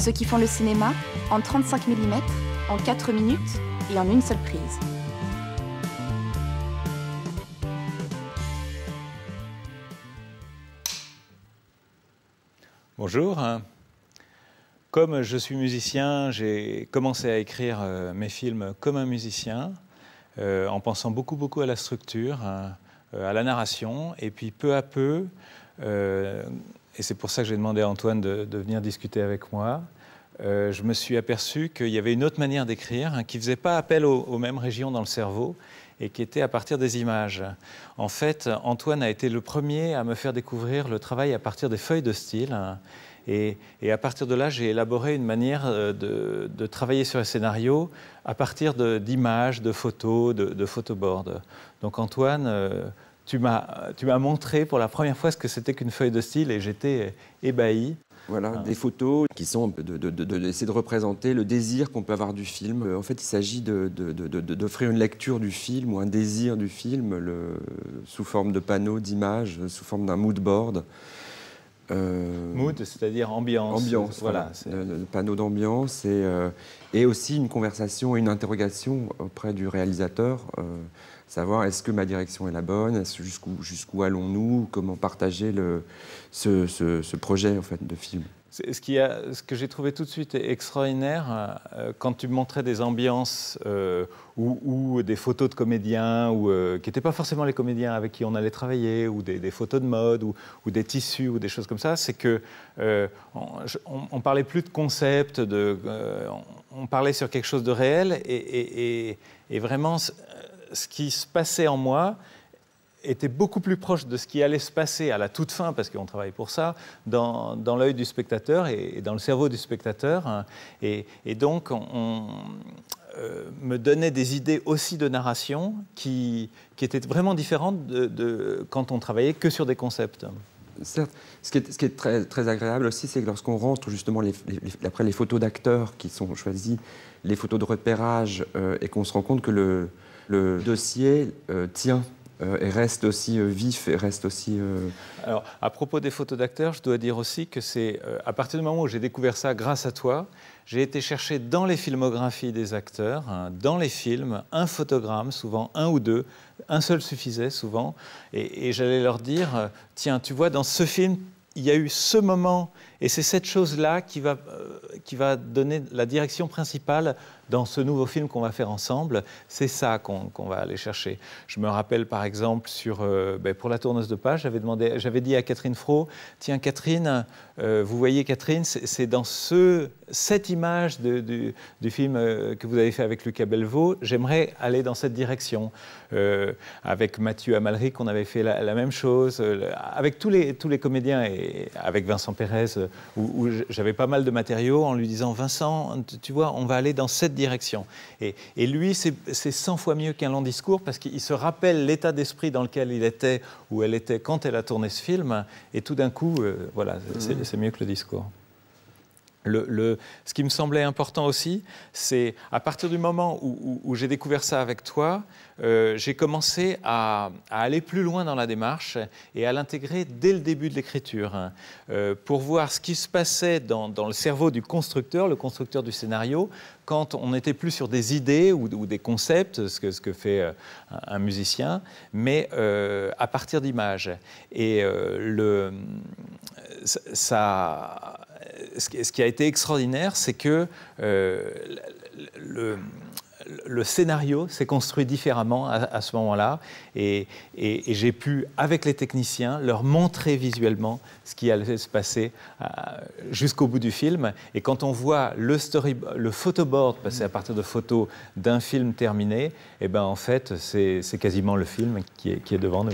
ceux qui font le cinéma, en 35 mm, en 4 minutes et en une seule prise. Bonjour. Comme je suis musicien, j'ai commencé à écrire mes films comme un musicien, en pensant beaucoup à la structure, à la narration, et puis peu à peu, et c'est pour ça que j'ai demandé à Antoine de venir discuter avec moi, je me suis aperçu qu'il y avait une autre manière d'écrire qui ne faisait pas appel aux mêmes régions dans le cerveau et qui était à partir des images. En fait, Antoine a été le premier à me faire découvrir le travail à partir des feuilles de style. Et à partir de là, j'ai élaboré une manière de travailler sur un scénario à partir d'images, de photos, de photoboards. Donc Antoine, tu m'as montré pour la première fois ce que c'était qu'une feuille de style et j'étais ébahi. Voilà, des photos qui sont d'essayer de représenter le désir qu'on peut avoir du film. En fait, il s'agit d'offrir une lecture du film ou un désir du film sous forme de panneaux, d'images, sous forme d'un mood board. Mood, c'est-à-dire ambiance. Ambiance, voilà. Le panneau d'ambiance et aussi une conversation et une interrogation auprès du réalisateur. Savoir est-ce que ma direction est la bonne, jusqu'où allons-nous, comment partager ce projet en fait, de film. Ce que j'ai trouvé tout de suite extraordinaire, quand tu me montrais des ambiances ou des photos de comédiens qui n'étaient pas forcément les comédiens avec qui on allait travailler, ou des photos de mode, ou des tissus, ou des choses comme ça, c'est que on parlait plus de concept, on parlait sur quelque chose de réel, et vraiment ce qui se passait en moi était beaucoup plus proche de ce qui allait se passer à la toute fin, parce qu'on travaille pour ça, dans l'œil du spectateur et dans le cerveau du spectateur. Et donc, on me donnait des idées aussi de narration qui étaient vraiment différentes de quand on travaillait que sur des concepts. Certes, ce qui est très agréable aussi, c'est que lorsqu'on rentre justement après les photos d'acteurs qui sont choisies, les photos de repérage, et qu'on se rend compte que le dossier tient et reste aussi vif et reste aussi... Alors, à propos des photos d'acteurs, je dois dire aussi que c'est à partir du moment où j'ai découvert ça grâce à toi, j'ai été chercher dans les filmographies des acteurs, dans les films, un photogramme, souvent un ou deux, un seul suffisait souvent, et j'allais leur dire, tiens, tu vois, dans ce film, il y a eu ce moment, et c'est cette chose-là qui va donner la direction principale dans ce nouveau film qu'on va faire ensemble. C'est ça qu'on va aller chercher. Je me rappelle par exemple pour La Tourneuse de Page, j'avais dit à Catherine Fro, tiens Catherine, vous voyez Catherine, c'est dans cette image du film que vous avez fait avec Lucas Belvaux, j'aimerais aller dans cette direction. Avec Mathieu Amalric, on avait fait la même chose, avec tous les comédiens et avec Vincent Pérez, où j'avais pas mal de matériaux en lui disant, Vincent, tu vois, on va aller dans cette direction. Et lui, c'est 100 fois mieux qu'un long discours, parce qu'il se rappelle l'état d'esprit dans lequel il était, où elle était quand elle a tourné ce film, et tout d'un coup, voilà, c'est mieux que le discours. Ce qui me semblait important aussi, c'est à partir du moment où j'ai découvert ça avec toi, j'ai commencé à aller plus loin dans la démarche et à l'intégrer dès le début de l'écriture, pour voir ce qui se passait dans le cerveau du constructeur, le constructeur du scénario, quand on n'était plus sur des idées ou des concepts, ce que fait un musicien, mais à partir d'images. Et ce qui a été extraordinaire, c'est que le scénario s'est construit différemment à ce moment-là, et j'ai pu, avec les techniciens, leur montrer visuellement ce qui allait se passer jusqu'au bout du film. Et quand on voit le photoboard passer à partir de photos d'un film terminé, eh ben, en fait, c'est quasiment le film qui est devant nous.